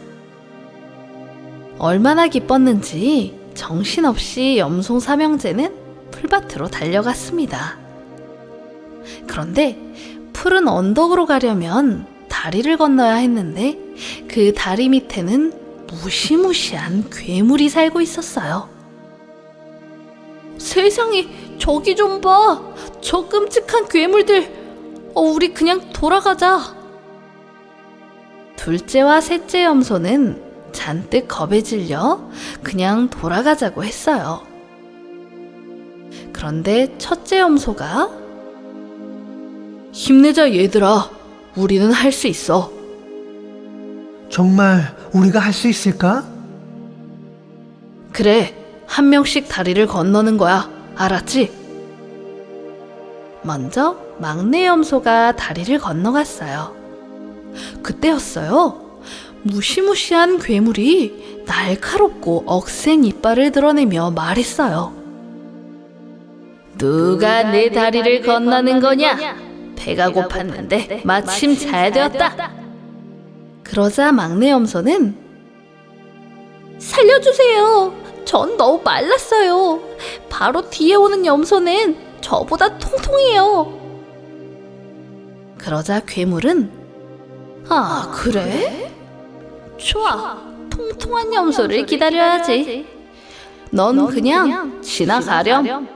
A: 얼마나 기뻤는지 정신없이 염소 삼형제는 풀밭으로 달려갔습니다. 그런데 푸른 언덕으로 가려면 다리를 건너야 했는데 그 다리 밑에는 무시무시한 괴물이 살고 있었어요. 세상에, 저기 좀 봐. 저 끔찍한 괴물들. 우리 그냥 돌아가자. 둘째와 셋째 염소는 잔뜩 겁에 질려 그냥 돌아가자고 했어요. 그런데 첫째 염소가 힘내자 얘들아, 우리는 할 수 있어.
B: 정말 우리가 할 수 있을까?
A: 그래, 한 명씩 다리를 건너는 거야. 알았지? 먼저 막내 염소가 다리를 건너갔어요. 그때였어요. 무시무시한 괴물이 날카롭고 억센 이빨을 드러내며 말했어요. 누가 내 다리를 건너는 거냐? 배가 고팠는데 마침 잘 되었다. 그러자 막내 염소는 살려주세요. 전 너무 말랐어요. 바로 뒤에 오는 염소는 저보다 통통해요. 그러자 괴물은 아, 그래? 좋아. 통통한 염소를 기다려야지. 넌 그냥 지나가렴.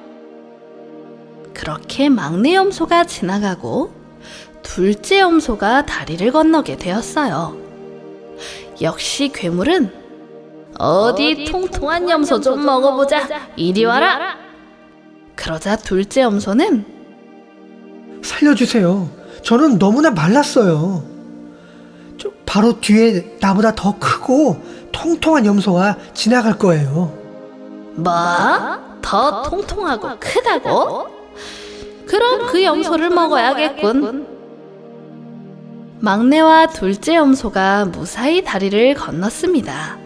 A: 그렇게 막내 염소가 지나가고 둘째 염소가 다리를 건너게 되었어요. 역시 괴물은 어디 통통한 염소 좀 먹어보자. 이리 와라. 그러자 둘째 염소는
B: 살려주세요. 저는 너무나 말랐어요. 바로 뒤에 나보다 더 크고 통통한 염소가 지나갈 거예요.
A: 뭐? 더 통통하고 크다고? 그럼 그 염소를 먹어야겠군. 막내와 둘째 염소가 무사히 다리를 건넜습니다.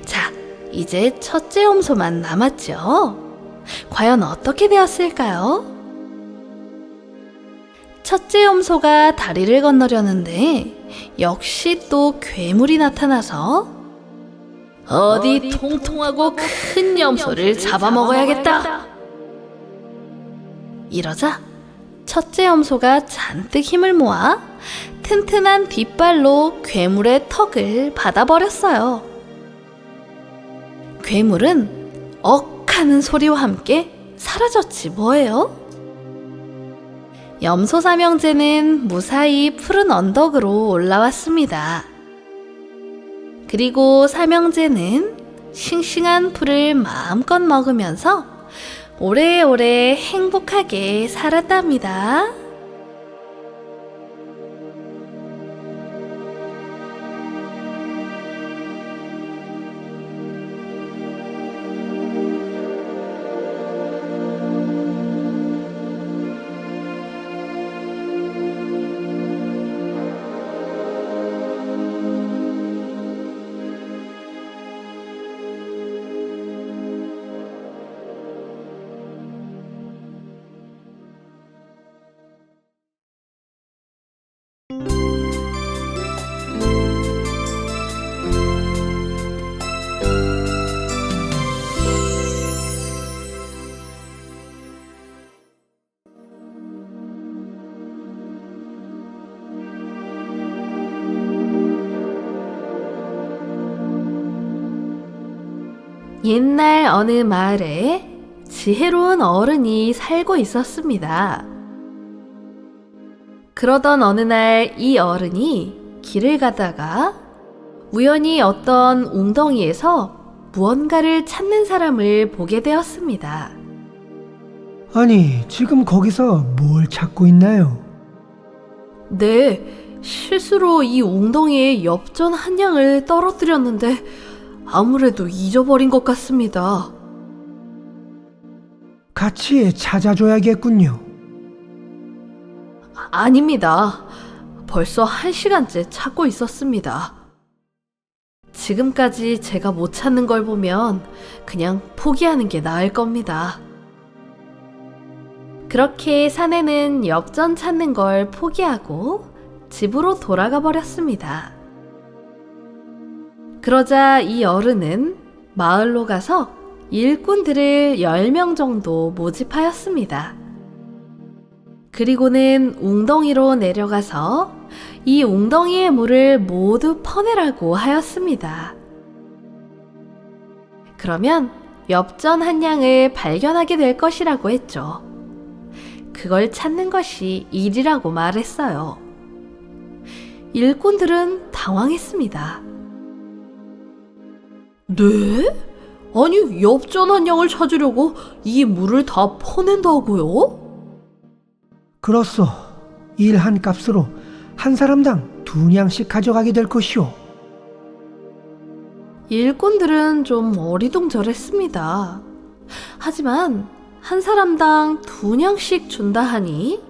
A: 자, 이제 첫째 염소만 남았죠? 과연 어떻게 되었을까요? 첫째 염소가 다리를 건너려는데 역시 또 괴물이 나타나서 어디 통통하고 큰 염소를 잡아먹어야겠다. 이러자 첫째 염소가 잔뜩 힘을 모아 튼튼한 뒷발로 괴물의 턱을 받아버렸어요. 괴물은 억 하는 소리와 함께 사라졌지 뭐예요? 염소 삼형제는 무사히 푸른 언덕으로 올라왔습니다. 그리고 삼형제는 싱싱한 풀을 마음껏 먹으면서 오래오래 행복하게 살았답니다. 옛날 어느 마을에 지혜로운 어른이 살고 있었습니다. 그러던 어느 날 이 어른이 길을 가다가 우연히 어떤 웅덩이에서 무언가를 찾는 사람을 보게 되었습니다.
B: 아니, 지금 거기서 뭘 찾고 있나요?
A: 네, 실수로 이 웅덩이에 엽전 한 양을 떨어뜨렸는데 아무래도 잊어버린 것 같습니다.
B: 같이 찾아줘야겠군요.
A: 아닙니다. 벌써 1시간째 찾고 있었습니다. 지금까지 제가 못 찾는 걸 보면 그냥 포기하는 게 나을 겁니다. 그렇게 사내는 엽전 찾는 걸 포기하고 집으로 돌아가 버렸습니다. 그러자 이 어른은 마을로 가서 일꾼들을 10명 정도 모집하였습니다. 그리고는 웅덩이로 내려가서 이 웅덩이의 물을 모두 퍼내라고 하였습니다. 그러면 엽전 한 양을 발견하게 될 것이라고 했죠. 그걸 찾는 것이 일이라고 말했어요. 일꾼들은 당황했습니다. 네? 아니, 엽전 한 양을 찾으려고 이 물을 다 퍼낸다고요?
B: 그렇소. 일 한 값으로 한 사람당 2냥씩 가져가게 될 것이오.
A: 일꾼들은 좀 어리둥절했습니다. 하지만 한 사람당 2냥씩 준다 하니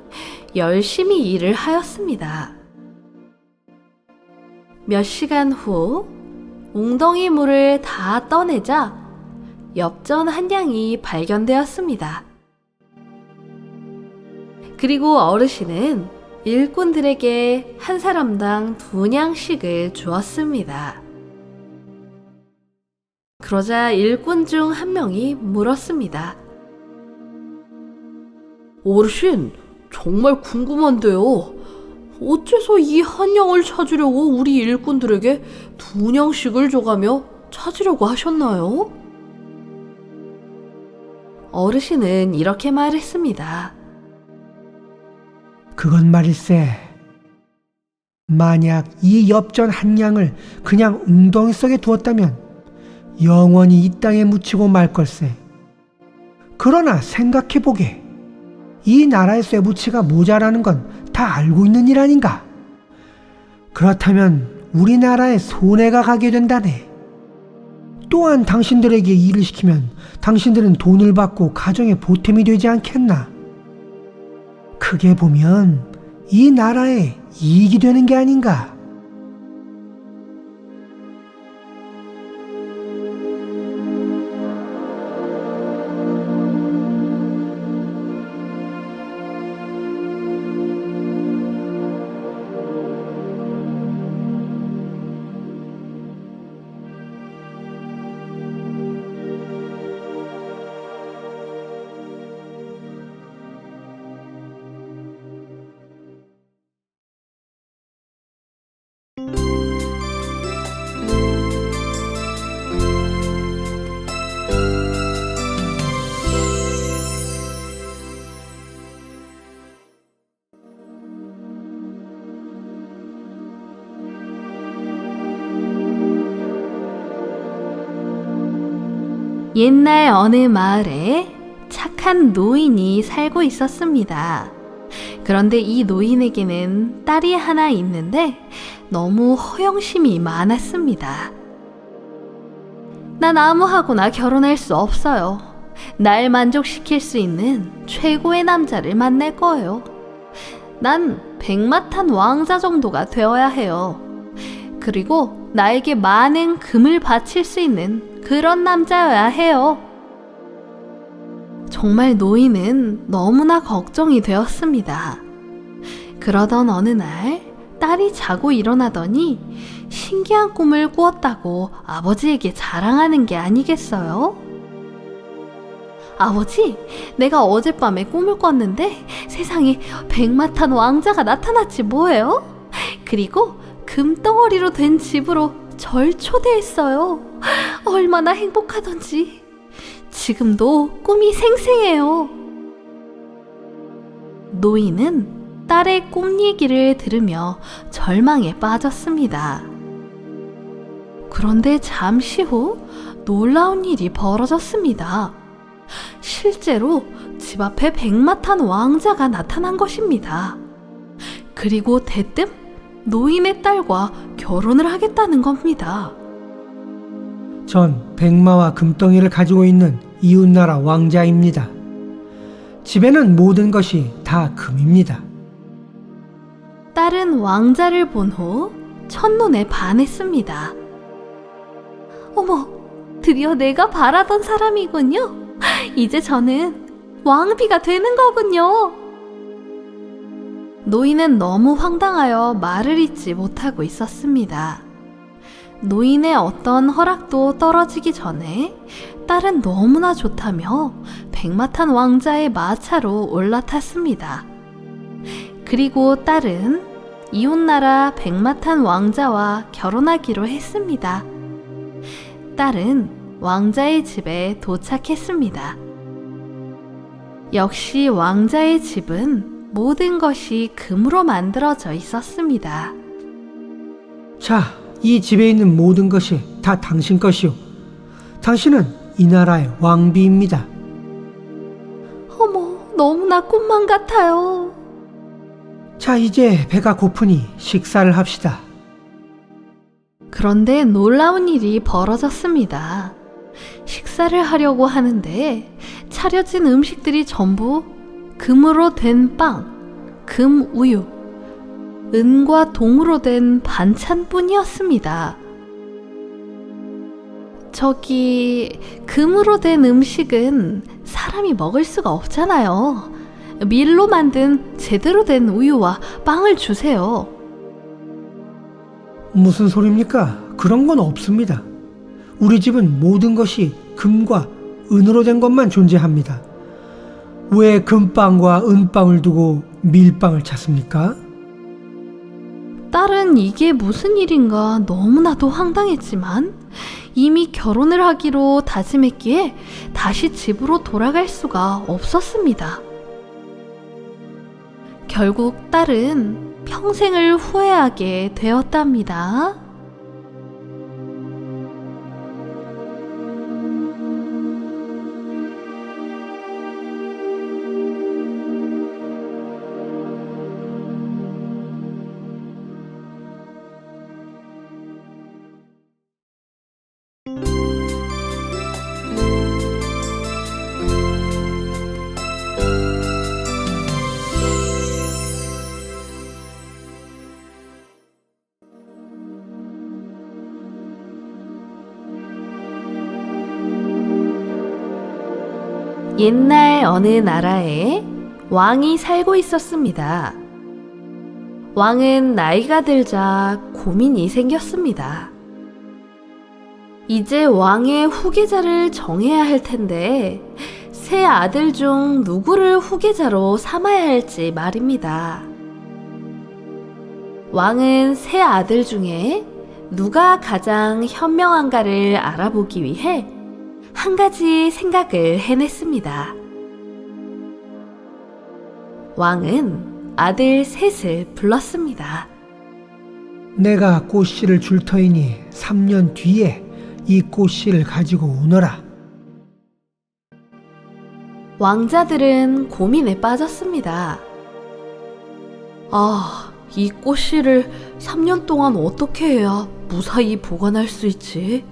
A: 열심히 일을 하였습니다. 몇 시간 후 웅덩이 물을 다 떠내자 엽전 한 냥이 발견되었습니다. 그리고 어르신은 일꾼들에게 한 사람당 2냥씩을 주었습니다. 그러자 일꾼 중 한 명이 물었습니다. 어르신, 정말 궁금한데요. 어째서 이 한 냥을 찾으려고 우리 일꾼들에게 2냥씩을 줘가며 찾으려고 하셨나요? 어르신은 이렇게 말했습니다.
B: 그건 말일세. 만약 이 엽전 한 냥을 그냥 웅덩이 속에 두었다면 영원히 이 땅에 묻히고 말 걸세. 그러나 생각해보게. 이 나라의 쇠붙이가 모자라는 건 다 알고 있는 일 아닌가? 그렇다면 우리나라에 손해가 가게 된다네. 또한 당신들에게 일을 시키면 당신들은 돈을 받고 가정에 보탬이 되지 않겠나? 크게 보면 이 나라에 이익이 되는 게 아닌가?
A: 옛날 어느 마을에 착한 노인이 살고 있었습니다. 그런데 이 노인에게는 딸이 하나 있는데 너무 허영심이 많았습니다. 난 아무하고나 결혼할 수 없어요. 날 만족시킬 수 있는 최고의 남자를 만날 거예요. 난 백마탄 왕자 정도가 되어야 해요. 그리고 나에게 많은 금을 바칠 수 있는 그런 남자여야 해요. 정말 노인은 너무나 걱정이 되었습니다. 그러던 어느 날 딸이 자고 일어나더니 신기한 꿈을 꾸었다고 아버지에게 자랑하는 게 아니겠어요? 아버지, 내가 어젯밤에 꿈을 꿨는데 세상에 백마탄 왕자가 나타났지 뭐예요? 그리고 금덩어리로 된 집으로 절 초대했어요. 얼마나 행복하던지. 지금도 꿈이 생생해요. 노인은 딸의 꿈 얘기를 들으며 절망에 빠졌습니다. 그런데 잠시 후 놀라운 일이 벌어졌습니다. 실제로 집 앞에 백마탄 왕자가 나타난 것입니다. 그리고 대뜸 노인의 딸과 결혼을 하겠다는 겁니다.
B: 전 백마와 금덩이를 가지고 있는 이웃나라 왕자입니다. 집에는 모든 것이 다 금입니다.
A: 딸은 왕자를 본 후 첫눈에 반했습니다. 어머, 드디어 내가 바라던 사람이군요. 이제 저는 왕비가 되는 거군요. 노인은 너무 황당하여 말을 잇지 못하고 있었습니다. 노인의 어떤 허락도 떨어지기 전에 딸은 너무나 좋다며 백마탄 왕자의 마차로 올라탔습니다. 그리고 딸은 이웃나라 백마탄 왕자와 결혼하기로 했습니다. 딸은 왕자의 집에 도착했습니다. 역시 왕자의 집은 모든 것이 금으로 만들어져 있었습니다.
B: 자, 이 집에 있는 모든 것이 다 당신 것이오. 당신은 이 나라의 왕비입니다.
A: 어머, 너무나 꿈만 같아요.
B: 자, 이제 배가 고프니 식사를 합시다.
A: 그런데 놀라운 일이 벌어졌습니다. 식사를 하려고 하는데 차려진 음식들이 전부 금으로 된 빵, 금 우유, 은과 동으로 된 반찬뿐이었습니다. 저기, 금으로 된 음식은 사람이 먹을 수가 없잖아요. 밀로 만든 제대로 된 우유와 빵을 주세요.
B: 무슨 소리입니까? 그런 건 없습니다. 우리 집은 모든 것이 금과 은으로 된 것만 존재합니다. 왜 금빵과 은빵을 두고 밀빵을 찾습니까?
A: 딸은 이게 무슨 일인가 너무나도 황당했지만 이미 결혼을 하기로 다짐했기에 다시 집으로 돌아갈 수가 없었습니다. 결국 딸은 평생을 후회하게 되었답니다. 옛날 어느 나라에 왕이 살고 있었습니다. 왕은 나이가 들자 고민이 생겼습니다. 이제 왕의 후계자를 정해야 할 텐데 세 아들 중 누구를 후계자로 삼아야 할지 말입니다. 왕은 세 아들 중에 누가 가장 현명한가를 알아보기 위해 한 가지 생각을 해냈습니다. 왕은 아들 셋을 불렀습니다.
B: 내가 꽃씨를 줄 터이니 3년 뒤에 이 꽃씨를 가지고 오너라.
A: 왕자들은 고민에 빠졌습니다. 이 꽃씨를 3년 동안 어떻게 해야 무사히 보관할 수 있지?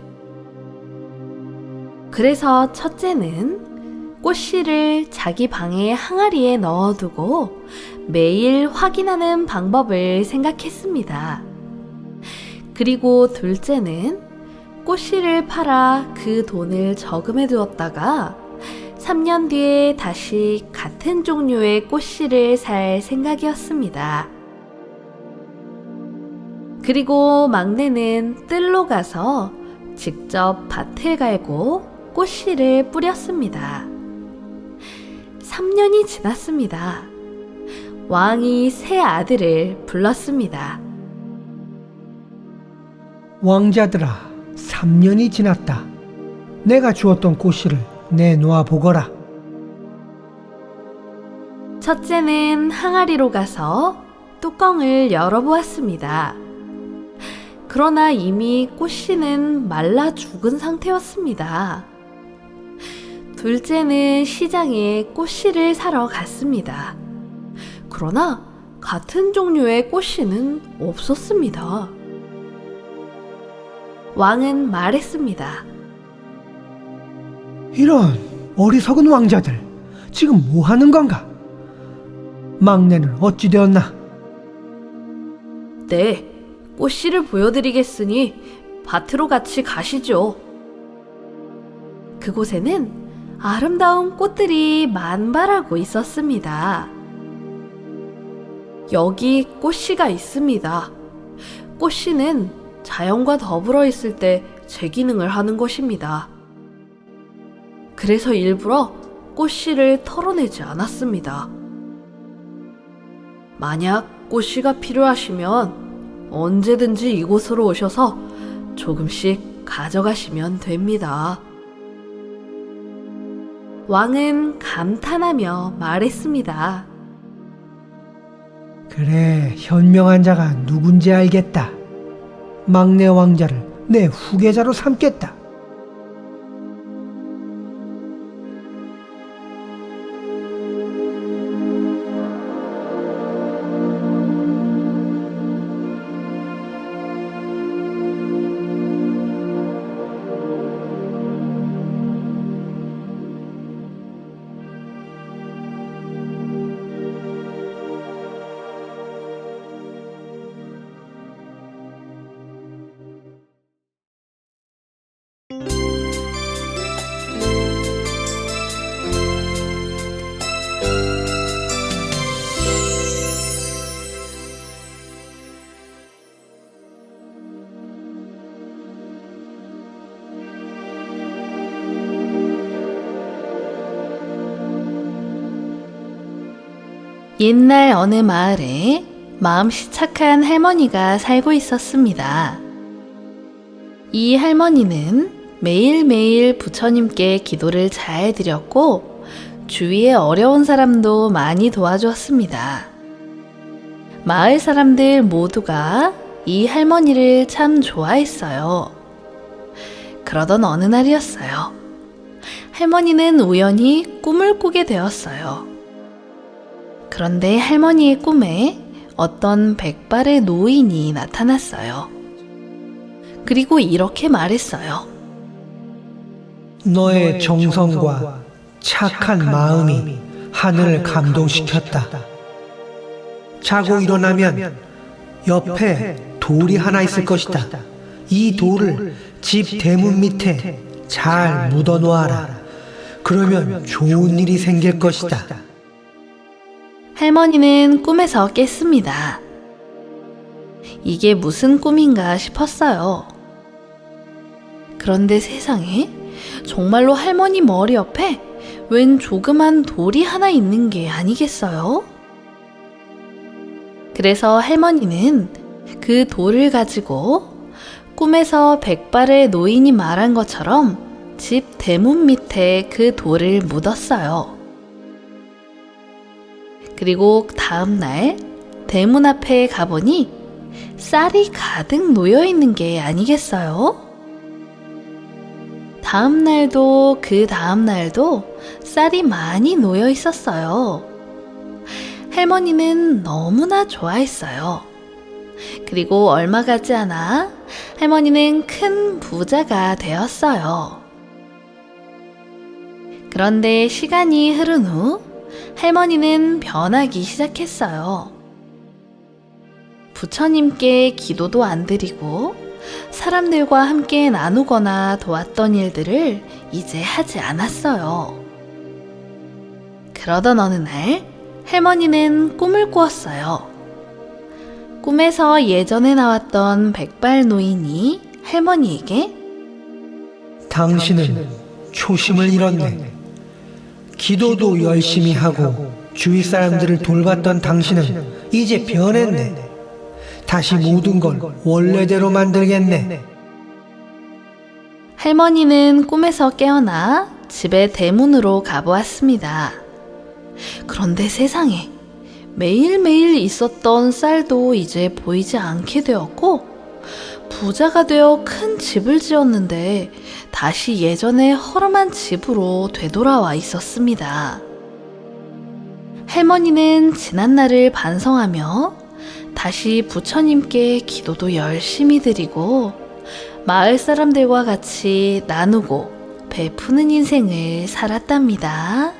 A: 그래서 첫째는 꽃씨를 자기 방의 항아리에 넣어두고 매일 확인하는 방법을 생각했습니다. 그리고 둘째는 꽃씨를 팔아 그 돈을 저금해 두었다가 3년 뒤에 다시 같은 종류의 꽃씨를 살 생각이었습니다. 그리고 막내는 뜰로 가서 직접 밭을 갈고 꽃씨를 뿌렸습니다. 3년이 지났습니다. 왕이 세 아들을 불렀습니다.
B: 왕자들아, 3년이 지났다. 내가 주었던 꽃씨를 내놓아 보거라.
A: 첫째는 항아리로 가서 뚜껑을 열어보았습니다. 그러나 이미 꽃씨는 말라 죽은 상태였습니다. 둘째는 시장에 꽃씨를 사러 갔습니다. 그러나 같은 종류의 꽃씨는 없었습니다. 왕은 말했습니다.
B: 이런 어리석은 왕자들, 지금 뭐 하는 건가? 막내는 어찌 되었나?
A: 네, 꽃씨를 보여드리겠으니 밭으로 같이 가시죠. 그곳에는 아름다운 꽃들이 만발하고 있었습니다. 여기 꽃씨가 있습니다. 꽃씨는 자연과 더불어 있을 때 제 기능을 하는 것입니다. 그래서 일부러 꽃씨를 털어내지 않았습니다. 만약 꽃씨가 필요하시면 언제든지 이곳으로 오셔서 조금씩 가져가시면 됩니다. 왕은 감탄하며 말했습니다.
B: 그래, 현명한 자가 누군지 알겠다. 막내 왕자를 내 후계자로 삼겠다.
A: 옛날 어느 마을에 마음씨 착한 할머니가 살고 있었습니다. 이 할머니는 매일매일 부처님께 기도를 잘 드렸고 주위에 어려운 사람도 많이 도와주었습니다. 마을 사람들 모두가 이 할머니를 참 좋아했어요. 그러던 어느 날이었어요. 할머니는 우연히 꿈을 꾸게 되었어요. 그런데 할머니의 꿈에 어떤 백발의 노인이 나타났어요. 그리고 이렇게 말했어요.
B: 너의 정성과 착한 마음이 하늘을 감동시켰다. 자고 일어나면 옆에 돌이 하나 있을 것이다. 이 돌을 집 대문 밑에 잘 묻어 놓아라. 그러면 좋은 일이 생길 것이다.
A: 할머니는 꿈에서 깼습니다. 이게 무슨 꿈인가 싶었어요. 그런데 세상에 정말로 할머니 머리 옆에 웬 조그만 돌이 하나 있는 게 아니겠어요? 그래서 할머니는 그 돌을 가지고 꿈에서 백발의 노인이 말한 것처럼 집 대문 밑에 그 돌을 묻었어요. 그리고 다음날 대문 앞에 가보니 쌀이 가득 놓여 있는 게 아니겠어요? 다음날도 그 다음날도 쌀이 많이 놓여 있었어요. 할머니는 너무나 좋아했어요. 그리고 얼마 가지 않아 할머니는 큰 부자가 되었어요. 그런데 시간이 흐른 후 할머니는 변하기 시작했어요. 부처님께 기도도 안 드리고 사람들과 함께 나누거나 도왔던 일들을 이제 하지 않았어요. 그러던 어느 날 할머니는 꿈을 꾸었어요. 꿈에서 예전에 나왔던 백발 노인이 할머니에게
B: 당신은 초심을 잃었네. 기도도 열심히 하고 주위 사람들을 돌봤던 당신은 이제 변했네. 다시 모든 걸 원래대로 만들겠네.
A: 할머니는 꿈에서 깨어나 집의 대문으로 가보았습니다. 그런데 세상에 매일매일 있었던 쌀도 이제 보이지 않게 되었고 부자가 되어 큰 집을 지었는데 다시 예전의 허름한 집으로 되돌아와 있었습니다. 할머니는 지난날을 반성하며 다시 부처님께 기도도 열심히 드리고 마을 사람들과 같이 나누고 베푸는 인생을 살았답니다.